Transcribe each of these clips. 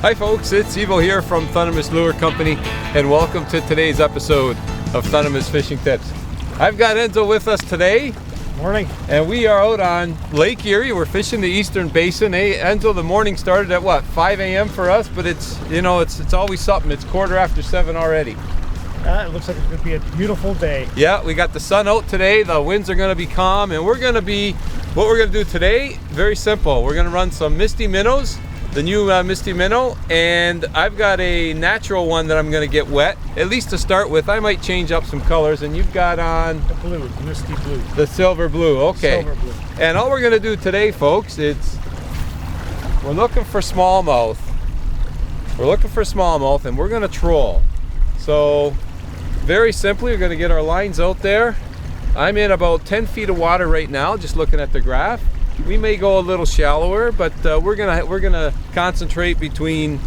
Hi folks, it's Evo here from Thundermist Lure Company, and welcome to today's episode of Thundermist Fishing Tips. I've got Enzo with us today. Morning. And we are out on Lake Eerie. We're fishing the eastern basin. Hey, Enzo, the morning started at what, 5 a.m. for us, but it's, you know, it's always something. It's 7:15 already. It looks like it's going to be a beautiful day. Yeah, we got the sun out today. The winds are going to be calm, and what we're going to do today, very simple. We're going to run some misty minnows, the new misty minnow, and I've got a natural one that I'm going to get wet, at least to start with. I might change up some colors, and you've got on the blue, misty blue. The silver blue, okay. Silver blue. And all we're going to do today, folks, we're looking for smallmouth. We're looking for smallmouth, and we're going to troll. So, very simply, we're going to get our lines out there. I'm in about 10 feet of water right now, just looking at the graph. We may go a little shallower, but we're gonna concentrate between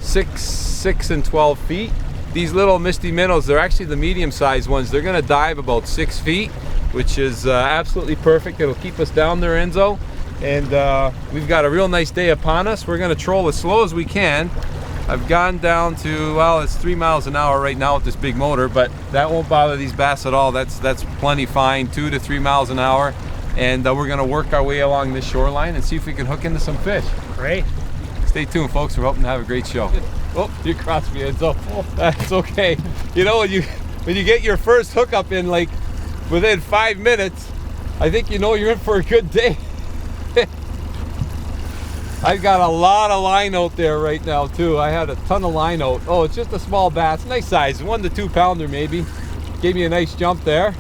6 and 12 feet. These little misty minnows, they're actually the medium-sized ones. They're gonna dive about 6 feet, which is absolutely perfect. It'll keep us down there, Enzo. And we've got a real nice day upon us. We're gonna troll as slow as we can. I've gone down to, well, it's 3 miles an hour right now with this big motor, but that won't bother these bass at all. That's plenty fine, 2 to 3 miles an hour. And we're gonna work our way along this shoreline and see if we can hook into some fish. Great. Stay tuned, folks. We're hoping to have a great show. Oh, you crossed me, Enzo. That's okay. You know, when you get your first hookup in like within 5 minutes, I think you know you're in for a good day. I've got a lot of line out there right now too. I had a ton of line out. Oh, it's just a small bass, nice size, 1 to 2 pounder maybe. Gave me a nice jump there.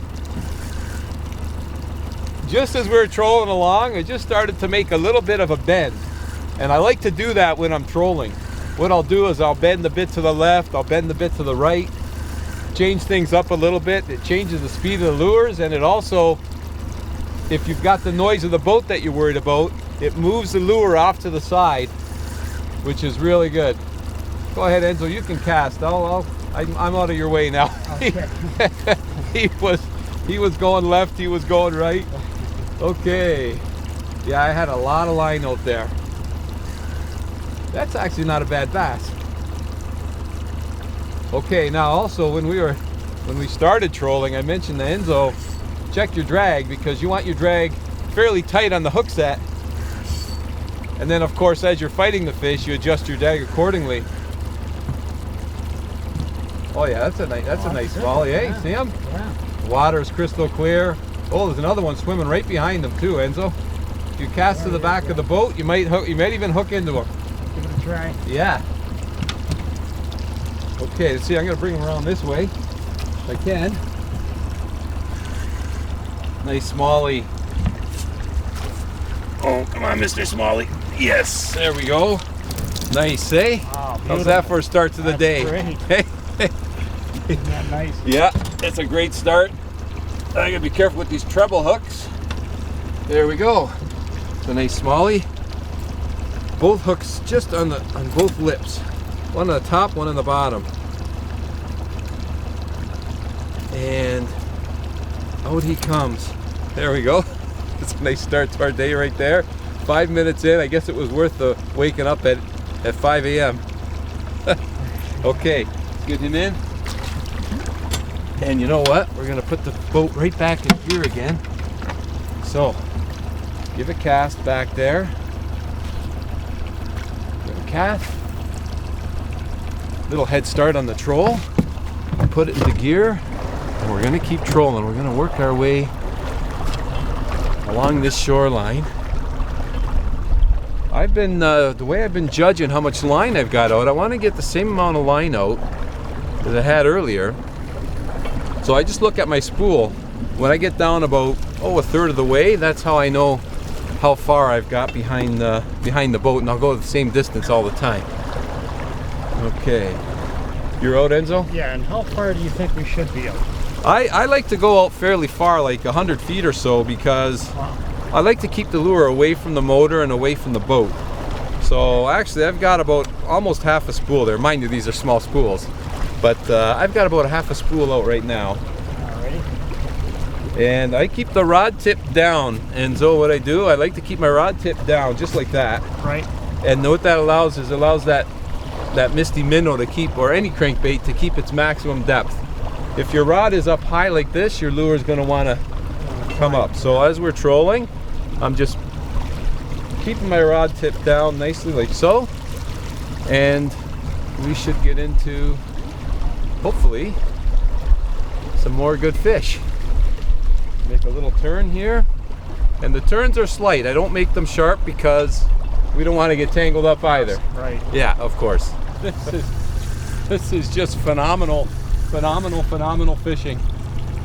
Just as we were trolling along, I just started to make a little bit of a bend. And I like to do that when I'm trolling. What I'll do is I'll bend a bit to the left, I'll bend a bit to the right, change things up a little bit. It changes the speed of the lures, and it also, if you've got the noise of the boat that you're worried about, it moves the lure off to the side, which is really good. Go ahead, Enzo, you can cast. I'm out of your way now. Okay. he was going left, he was going right. Okay. Yeah, I had a lot of line out there. That's actually not a bad bass. Okay, now also when we started trolling, I mentioned to Enzo, check your drag, because you want your drag fairly tight on the hook set. And then, of course, as you're fighting the fish, you adjust your drag accordingly. Oh yeah, that's a nice volley, eh? See him? Yeah. Water is crystal clear. Oh, there's another one swimming right behind them too, Enzo. If you cast to the back of the boat, you might even hook into him. Give it a try. Yeah. Okay, let's see. I'm gonna bring him around this way, if I can. Nice smallie. Oh, come on, Mr. Smallie. Yes, there we go. Nice, eh? Oh, how's that for a start to the day? Great. Isn't that nice? Yeah, that's a great start. I gotta be careful with these treble hooks. There we go. It's a nice smallie. Both hooks just on both lips. One on the top, one on the bottom. And out he comes. There we go. It's a nice start to our day right there. 5 minutes in, I guess it was worth the waking up at 5 a.m. Okay, let's get him in. And you know what? We're gonna put the boat right back in gear again. So, give a cast back there. Give a cast. Little head start on the troll. Put it into gear. And we're gonna keep trolling. We're gonna work our way along this shoreline. I've been, the way I've been judging how much line I've got out, I want to get the same amount of line out that I had earlier. So I just look at my spool. When I get down about, a third of the way, that's how I know how far I've got behind the boat, and I'll go the same distance all the time. Okay. You're out, Enzo? Yeah, and how far do you think we should be out? I like to go out fairly far, like 100 feet or so, because I like to keep the lure away from the motor and away from the boat. So actually I've got about almost half a spool there. Mind you, these are small spools. But I've got about a half a spool out right now. Alrighty. And I keep the rod tip down. And so what I do, I like to keep my rod tip down just like that. Right. And what that allows is allows that misty minnow to keep, or any crankbait, to keep its maximum depth. If your rod is up high like this, your lure is going to want to come up. So as we're trolling, I'm just keeping my rod tip down nicely like so, and we should get into, hopefully, some more good fish. Make a little turn here, and the turns are slight. I don't make them sharp because we don't want to get tangled up either. Right. Yeah, of course. This is just phenomenal fishing.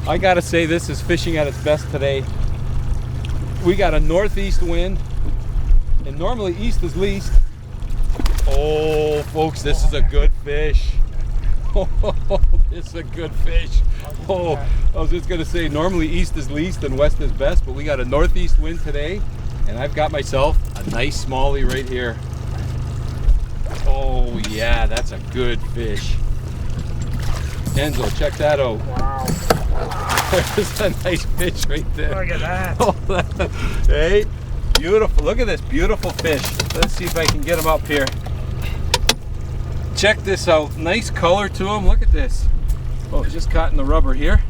I gotta say, this is fishing at its best today. We got a northeast wind, and normally east is least. Oh, folks, this is a good fish. Oh, this is a good fish. Oh, I was just gonna say, normally east is least and west is best, but we got a northeast wind today, and I've got myself a nice smallie right here. Oh yeah, that's a good fish. Enzo, check that out. Wow. There's a nice fish right there. Look at that. Oh, hey, beautiful. Look at this beautiful fish. Let's see if I can get him up here. Check this out. Nice color to him. Look at this. Oh, just caught in the rubber here.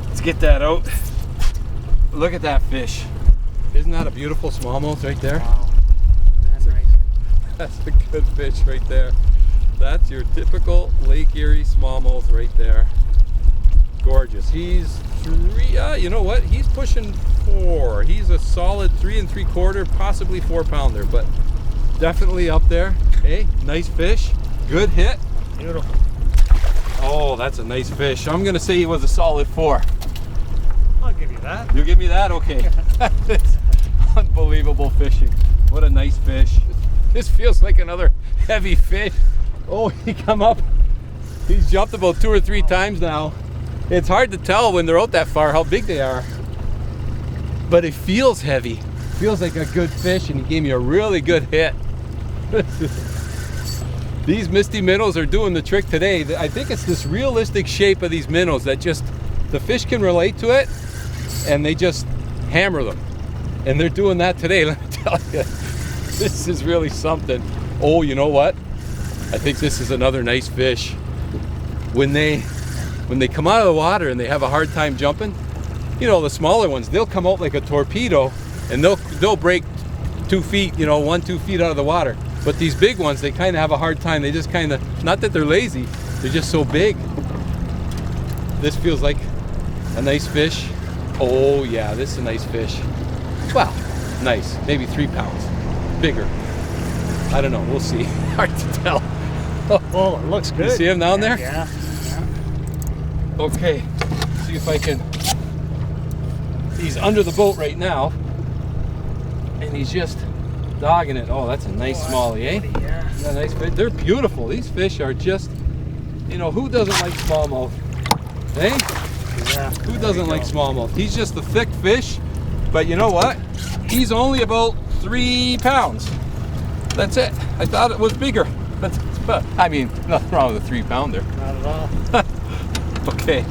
Let's get that out. Look at that fish. Isn't that a beautiful smallmouth right there? Wow. That's a good fish right there. That's your typical Lake Erie smallmouth right there. Gorgeous. He's three, you know what? He's pushing 4. He's a solid 3 3/4, possibly 4 pounder, but definitely up there. Hey, nice fish. Good hit. Beautiful. Oh, that's a nice fish. I'm gonna say he was a solid 4. I'll give you that. You give me that? Okay. That's unbelievable fishing. What a nice fish. This feels like another heavy fish. Oh, he come up. He's jumped about 2 or 3 times now. It's hard to tell when they're out that far how big they are. But it feels heavy. Feels like a good fish, and he gave me a really good hit. These misty minnows are doing the trick today. I think it's this realistic shape of these minnows that just, the fish can relate to it, and they just hammer them. And they're doing that today, let me tell you. This is really something. Oh, you know what? I think this is another nice fish. When they come out of the water and they have a hard time jumping, you know, the smaller ones, they'll come out like a torpedo, and they'll break 2 feet, you know, 1-2 feet out of the water. But these big ones, they kind of have a hard time. They just kind of, not that they're lazy, they're just so big. This feels like a nice fish. Oh yeah, this is a nice fish. Well, nice, maybe 3 pounds. Bigger. I don't know, we'll see. Hard to tell. Oh, it looks good. You see him down there? Yeah. Okay, see if I can. He's under the boat right now, and he's just dogging it. Oh, that's a nice smallie, eh? Yeah. Isn't that nice fish? They're beautiful. These fish are just, you know, who doesn't like smallmouth? Eh? Yeah. Who doesn't like smallmouth? He's just a thick fish, but you know what? He's only about 3 pounds. That's it. I thought it was bigger. But I mean, nothing wrong with a 3 pounder. Not at all. Okay.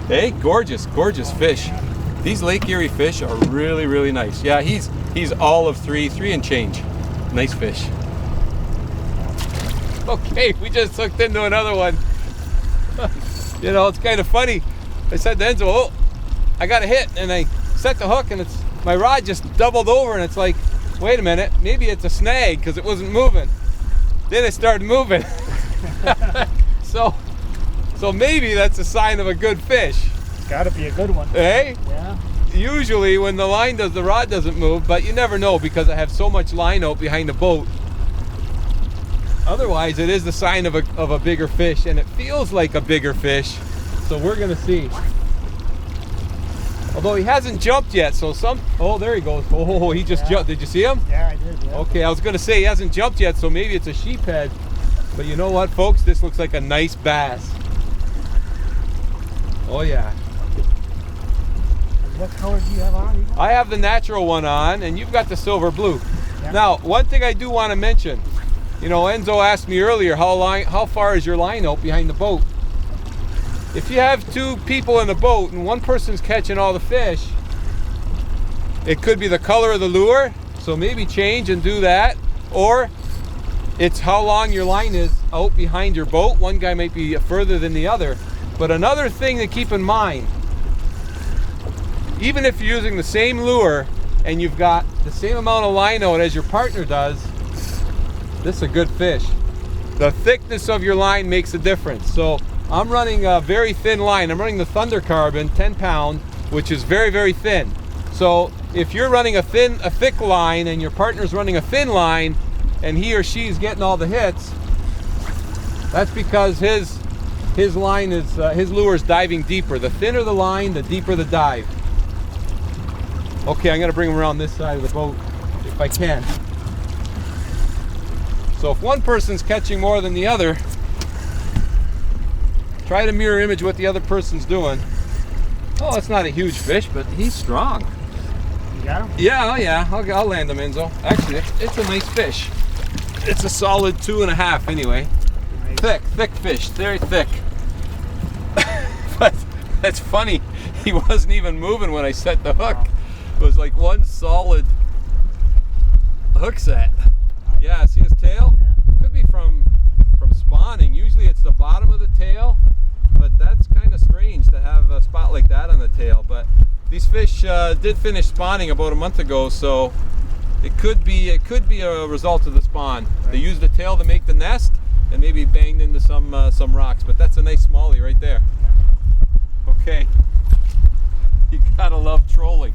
Hey, gorgeous, gorgeous fish. These Lake Erie fish are really, really nice. Yeah, he's all of 3 and change. Nice fish. Okay, we just hooked into another one. You know, it's kind of funny. I said to Enzo, oh, I got a hit, and I set the hook, and my rod just doubled over, and it's like, wait a minute, maybe it's a snag because it wasn't moving. Then it started moving. So maybe that's a sign of a good fish. It's got to be a good one. Eh? Yeah. Usually when the rod doesn't move, but you never know because I have so much line out behind the boat. Otherwise, it is the sign of a bigger fish, and it feels like a bigger fish. So we're gonna see. Although he hasn't jumped yet, so oh, there he goes. Oh, he just jumped. Did you see him? Yeah, I did. Yeah. Okay, I was gonna say he hasn't jumped yet, so maybe it's a sheephead. But you know what, folks? This looks like a nice bass. Oh yeah. What color do you have on? Eagle? I have the natural one on, and you've got the silver blue. Yeah. Now, one thing I do want to mention, you know, Enzo asked me earlier, how far is your line out behind the boat? If you have 2 people in the boat and one person's catching all the fish, it could be the color of the lure. So maybe change and do that, or it's how long your line is out behind your boat. One guy might be further than the other. But another thing to keep in mind, even if you're using the same lure and you've got the same amount of line out as your partner does, this is a good fish. The thickness of your line makes a difference. So I'm running a very thin line. I'm running the Thunder Carbon 10 pound, which is very, very thin. So if you're running a thick line and your partner's running a thin line and he or she's getting all the hits, that's because his line is, his lure is diving deeper. The thinner the line, the deeper the dive. Okay, I'm gonna bring him around this side of the boat if I can. So if one person's catching more than the other, try to mirror image what the other person's doing. Oh, it's not a huge fish, but he's strong. You got him? Yeah, oh yeah, I'll land him, Enzo. Actually, it's a nice fish. It's a solid 2.5 anyway. Nice. Thick fish, very thick. But that's funny, he wasn't even moving when I set the hook. It was like one solid hook set. Yeah, see his tail? Could be from spawning. Usually it's the bottom of the tail, but that's kind of strange to have a spot like that on the tail. But these fish did finish spawning about a month ago, so it could be a result of the spawn. Right. They used the tail to make the nest and maybe banged into some rocks, but that's a nice smallie right there. Okay, you gotta love trolling.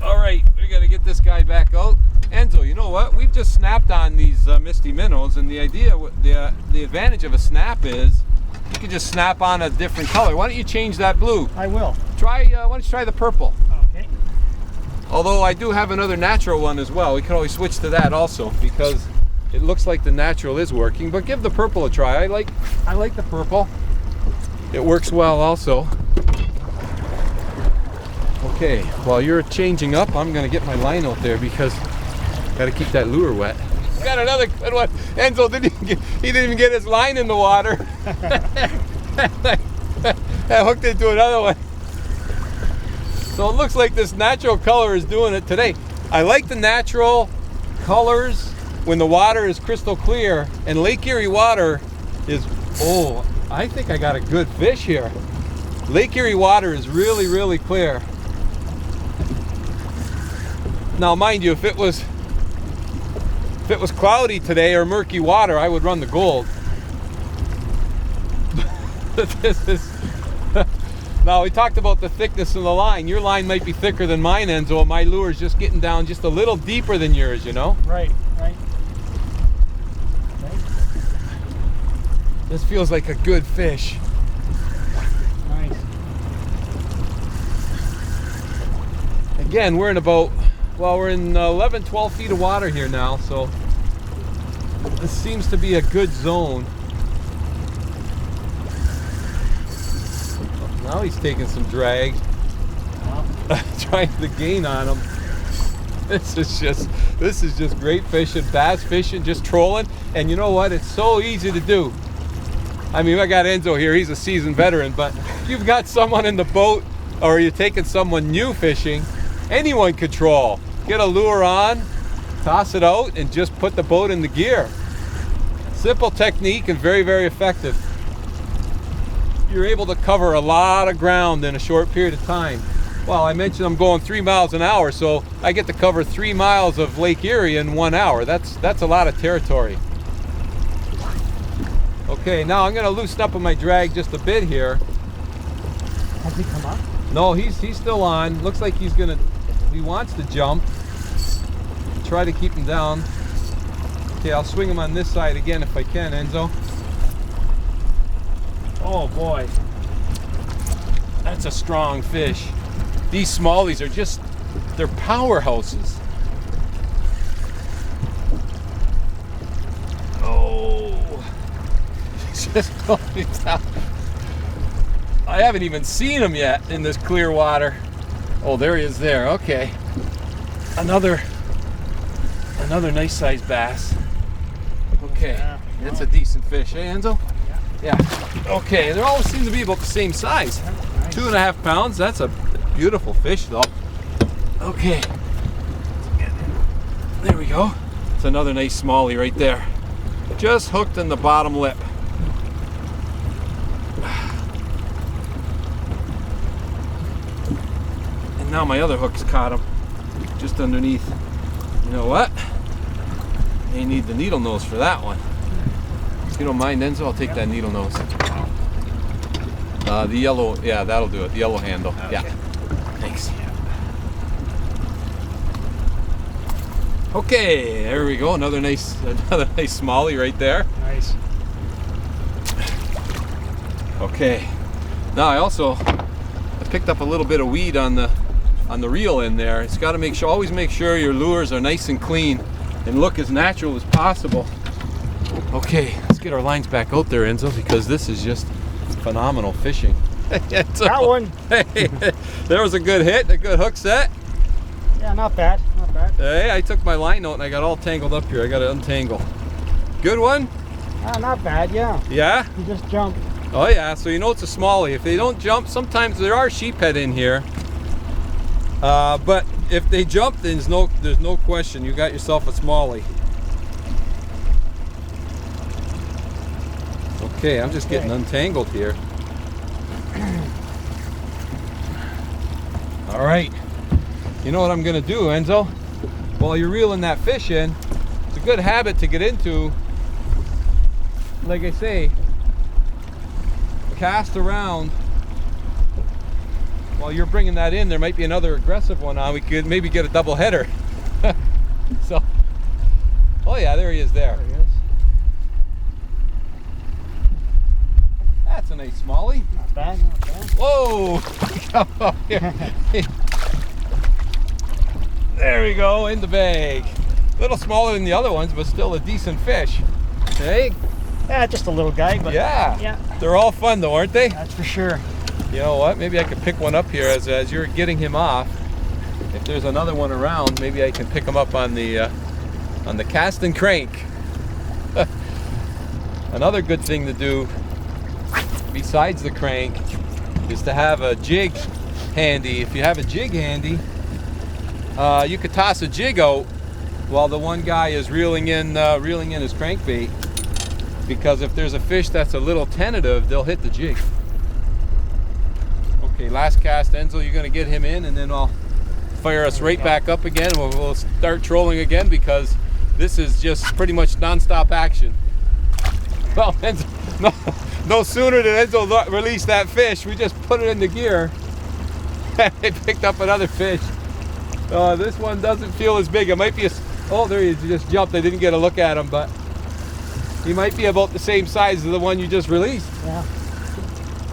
All right, we gotta get this guy back out. Enzo, you know what? We've just snapped on these misty minnows, and the advantage of a snap is you can just snap on a different color. Why don't you change that blue? I will. Why don't you try the purple? Okay. Although I do have another natural one as well. We can always switch to that also because it looks like the natural is working. But give the purple a try. I like the purple. It works well also. Okay, while you're changing up, I'm gonna get my line out there because got to keep that lure wet. Got another good one. Enzo he didn't even get his line in the water. I hooked into another one. So it looks like this natural color is doing it today. I like the natural colors when the water is crystal clear, and Lake Erie water is, oh, I think I got a good fish here. Lake Erie water is really, really clear. Now mind you, if it was cloudy today or murky water, I would run the gold. This is now we talked about the thickness of the line. Your line might be thicker than mine, Enzo, and my lure is just getting down just a little deeper than yours, you know? Right. This feels like a good fish. Nice. Again, we're in about, well, we're in 11, 12 feet of water here now, so this seems to be a good zone. Now he's taking some drag, trying to gain on him. This is just great fishing, bass fishing, just trolling. And you know what? It's so easy to do. I mean, I got Enzo here. He's a seasoned veteran, but if you've got someone in the boat or you're taking someone new fishing, anyone could troll. Get a lure on, toss it out, and just put the boat in the gear. Simple technique and very, very effective. You're able to cover a lot of ground in a short period of time. Well, I mentioned I'm going 3 miles an hour, so I get to cover 3 miles of Lake Erie in 1 hour. That's a lot of territory. Okay, now I'm gonna loosen up on my drag just a bit here. Has he come up? No, he's still on. Looks like he wants to jump. Try to keep him down. Okay, I'll swing him on this side again if I can, Enzo. Oh boy, that's a strong fish. These smallies are just, they're powerhouses. Oh, he's just going down. I haven't even seen him yet in this clear water. Oh, there he is there. Okay, another nice sized bass. Okay, that's a decent fish, eh, Enzo? Yeah. Okay, they all seem to be about the same size. 2.5 pounds. That's a beautiful fish, though. Okay. There we go. It's another nice smallie right there. Just hooked in the bottom lip. And now my other hook's caught him just underneath. You know what? They need the needle nose for that one. If you don't mind, Enzo, I'll take that needle nose. The yellow, yeah, that'll do it. The yellow handle. Okay. Yeah. Thanks. Okay, there we go. Another nice smallie right there. Nice. Okay. Now I picked up a little bit of weed on the reel in there. It's got to always make sure your lures are nice and clean and look as natural as possible. Okay, let's get our lines back out there, Enzo, because this is just phenomenal fishing. That one. Hey, there was a good hit, a good hook set. Yeah, not bad. Not bad. Hey, I took my line out and I got all tangled up here. I got to untangle. Good one? Not bad, yeah. Yeah? You just jumped. Oh yeah, so you know it's a smallie. If they don't jump, sometimes there are sheephead in here. But if they jump, then there's no question. You got yourself a smallie. Okay, I'm just getting untangled here. All right. You know what I'm gonna do, Enzo? While you're reeling that fish in, it's a good habit to get into. Like I say, cast around while you're bringing that in. There might be another aggressive one on. We could maybe get a double header. So, oh yeah, there he is there. There he is. That's a nice smallie. Not bad, not bad. Whoa! Come up here. There we go, in the bag. A little smaller than the other ones, but still a decent fish. Hey? Yeah, just a little guy, but Yeah. They're all fun though, aren't they? That's for sure. You know what? Maybe I could pick one up here as you're getting him off. If there's another one around, maybe I can pick him up on the cast and crank. Another good thing to do besides the crank is to have a jig handy. If you have a jig handy, you could toss a jig out while the one guy is reeling in his crankbait. Because if there's a fish that's a little tentative, they'll hit the jig. Okay, last cast, Enzo, you're gonna get him in, and then I'll fire us right back up again. We'll start trolling again because this is just pretty much non-stop action. Well, Enzo, no sooner did Enzo release that fish, we just put it into gear, and they picked up another fish. This one doesn't feel as big. It might be oh, there he is. He just jumped. I didn't get a look at him, but he might be about the same size as the one you just released. Yeah.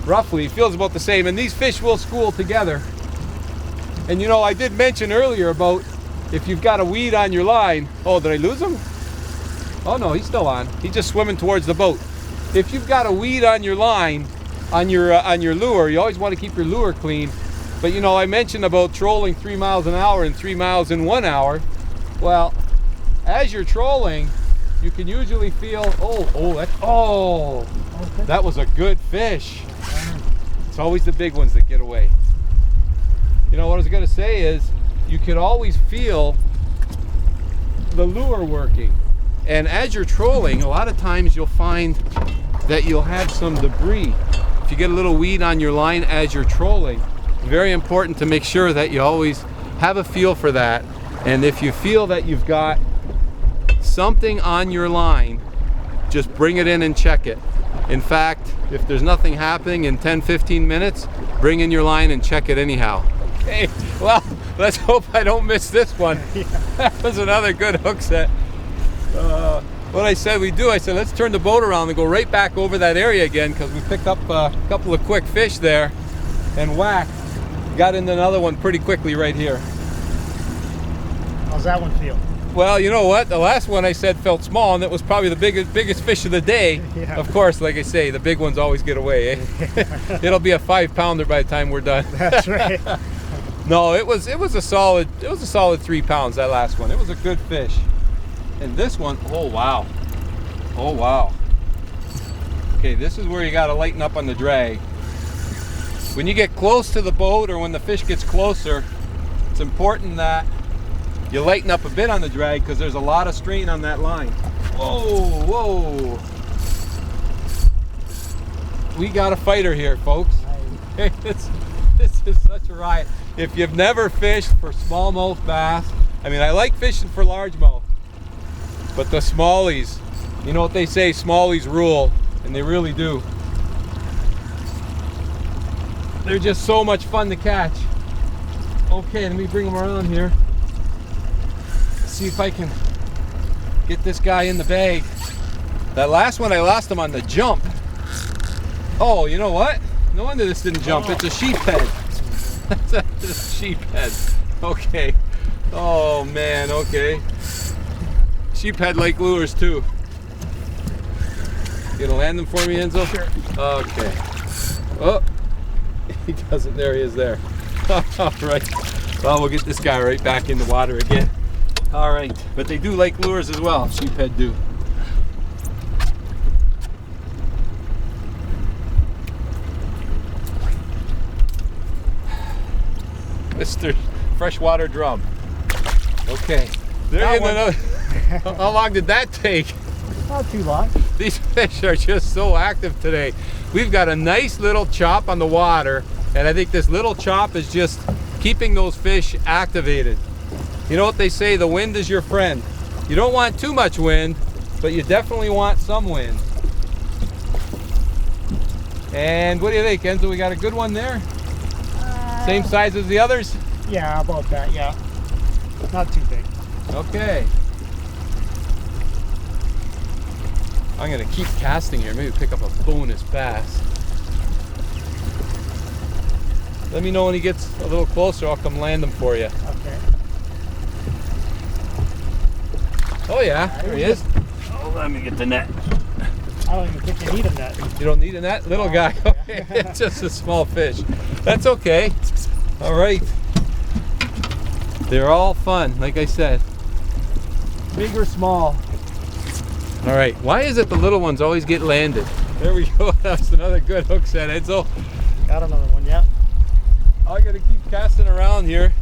Roughly, feels about the same. And these fish will school together. And you know, I did mention earlier about if you've got a weed on your line. Oh, did I lose him? Oh no, he's still on. He's just swimming towards the boat. If you've got a weed on your line, on your lure, you always want to keep your lure clean. But you know, I mentioned about trolling 3 miles an hour and 3 miles in 1 hour. Well, as you're trolling, you can usually feel, that was a good fish. It's always the big ones that get away. You know what I was gonna say is, you could always feel the lure working. And as you're trolling, a lot of times you'll find that you'll have some debris. If you get a little weed on your line as you're trolling, very important to make sure that you always have a feel for that. And if you feel that you've got something on your line, just bring it in and check it. In fact, if there's nothing happening in 10-15 minutes, bring in your line and check it anyhow. Okay, well, let's hope I don't miss this one. That was another good hook set. What I said let's turn the boat around and go right back over that area again, because we picked up a couple of quick fish there and whacked. Got into another one pretty quickly right here. How's that one feel? Well, you know what? The last one I said felt small, and it was probably the biggest fish of the day. Yeah. Of course, like I say, the big ones always get away. Eh? It'll be a 5-pounder by the time we're done. That's right. No, it was a solid 3 pounds, that last one. It was a good fish. And this one, oh wow. Okay, this is where you got to lighten up on the drag. When you get close to the boat, or when the fish gets closer, it's important that you lighten up a bit on the drag because there's a lot of strain on that line. Whoa, whoa. We got a fighter here, folks. This is such a riot. If you've never fished for smallmouth bass, I mean, I like fishing for largemouth, but the smallies, you know what they say, smallies rule, and they really do. They're just so much fun to catch. Okay, let me bring them around here. See if I can get this guy in the bag. That last one, I lost him on the jump. Oh, you know what? No wonder this didn't jump. It's a sheephead. That's a sheephead. Okay. Oh man, okay. Sheephead like lures too. You gonna land them for me, Enzo? Sure. Okay. Oh, he doesn't. There he is there. All right. Well, we'll get this guy right back in the water again. All right. But they do like lures as well. Sheephead do. Mr. Freshwater Drum. Okay. There in another. How long did that take? Not too long. These fish are just so active today. We've got a nice little chop on the water, and I think this little chop is just keeping those fish activated. You know what they say, the wind is your friend. You don't want too much wind, but you definitely want some wind. And what do you think, Enzo? We got a good one there? Same size as the others? Yeah, about that, yeah. Not too big. Okay. I'm gonna keep casting here, maybe pick up a bonus bass. Let me know when he gets a little closer, I'll come land him for you. Okay. Oh yeah, there he is. Oh, let me get the net. I don't even think you need a net. You don't need a net? Little guy. Okay. It's just a small fish. That's okay. All right. They're all fun, like I said. Big or small. All right. Why is it the little ones always get landed? There we go. That's another good hook set, Enzo. Got another one, yeah. I gotta keep casting around here.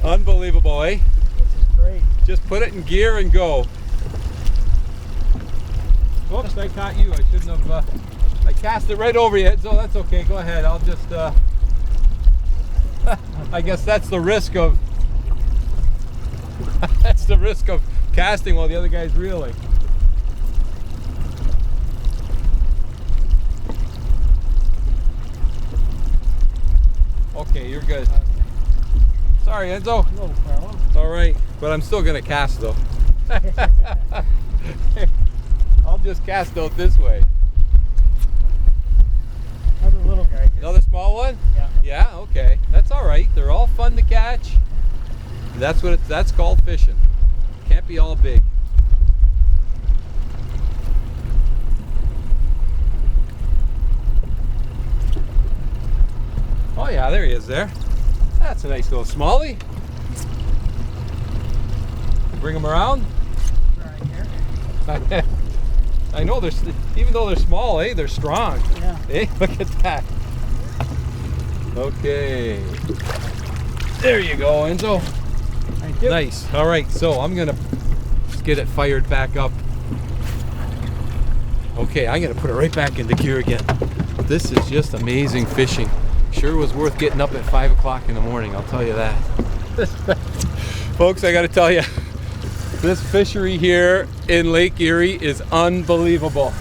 Unbelievable, eh? This is great. Just put it in gear and go. Oops, I caught you. I shouldn't have. I cast it right over you, Enzo. That's okay. Go ahead. I'll just. I guess that's the risk of. That's the risk of casting while the other guy's reeling. Okay, you're good. Sorry, Enzo. No problem. All right, but I'm still gonna cast though. I'll just cast out this way. Another little guy here. Another small one? Yeah. Yeah, okay. That's all right. They're all fun to catch. That's what that's called fishing. Can't be all big. Oh yeah, there he is there. That's a nice little smallie. Bring him around. Right here. I know they're, even though they're small, eh, they're strong. Yeah. Hey, look at that. Okay. There you go, Enzo. Thank you. Nice. All right, so I'm gonna get it fired back up. Okay, I'm gonna put it right back into gear again. This is just amazing fishing. Sure was worth getting up at 5 o'clock in the morning, I'll tell you that. Folks, I gotta tell you, this fishery here in Lake Eerie is unbelievable.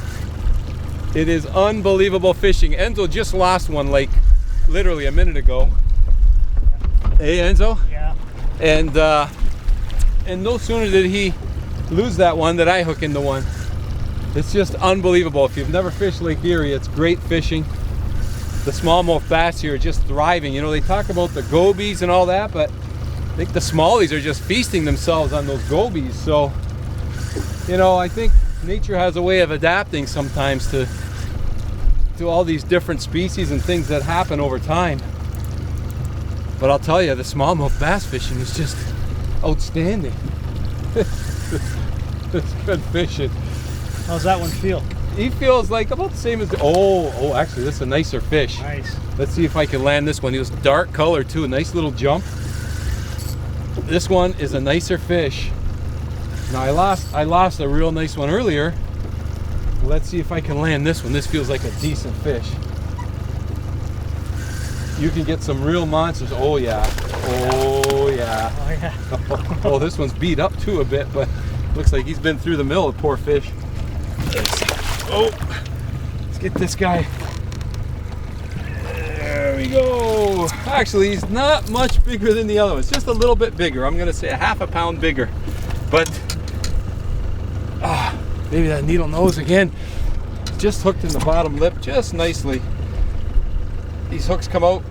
It is unbelievable fishing. Enzo just lost one like literally a minute ago. Hey, Enzo? Yeah. And no sooner did he lose that one that I hook into one. It's just unbelievable. If you've never fished Lake Eerie, it's great fishing. The smallmouth bass here are just thriving. You know, they talk about the gobies and all that, but I think the smallies are just feasting themselves on those gobies. So, you know, I think nature has a way of adapting sometimes to all these different species and things that happen over time. But I'll tell you, the smallmouth bass fishing is just outstanding. It's good fishing. How's that one feel? He feels like about the same as the, oh, actually, this is a nicer fish. Nice. Let's see if I can land this one. He was dark color too, a nice little jump. This one is a nicer fish. Now I lost a real nice one earlier. Let's see if I can land this one. This feels like a decent fish. You can get some real monsters. Oh yeah. Oh yeah. Oh yeah. Oh, this one's beat up too a bit, but looks like he's been through the mill, the poor fish. Oh, let's get this guy. There we go. Actually, he's not much bigger than the other one. It's just a little bit bigger. I'm gonna say a half a pound bigger. But maybe that needle nose again. Just hooked in the bottom lip just nicely. These hooks come out.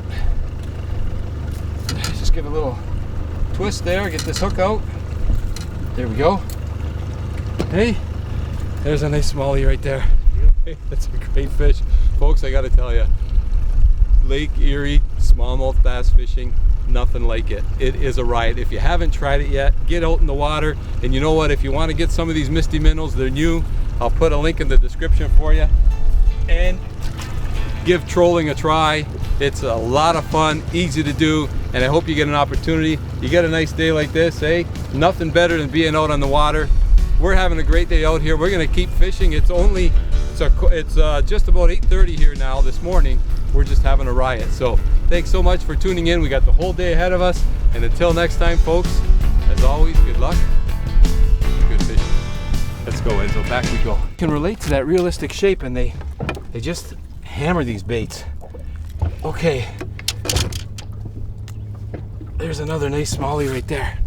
Just give a little twist there, get this hook out. There we go. Hey, there's a nice smallie right there. That's a great fish. Folks, I gotta tell you, Lake Eerie smallmouth bass fishing, nothing like it. It is a riot. If you haven't tried it yet, get out in the water. And you know what, if you want to get some of these misty minnows, they're new. I'll put a link in the description for you. And give trolling a try. It's a lot of fun, easy to do, and I hope you get an opportunity. You get a nice day like this, eh? Nothing better than being out on the water. We're having a great day out here. We're gonna keep fishing. It's just about 8:30 here now this morning. We're just having a riot. So thanks so much for tuning in. We got the whole day ahead of us. And until next time, folks, as always, good luck, good fishing. Let's go, Enzo, back we go. Can relate to that realistic shape, and they just hammer these baits. Okay, there's another nice smallie right there.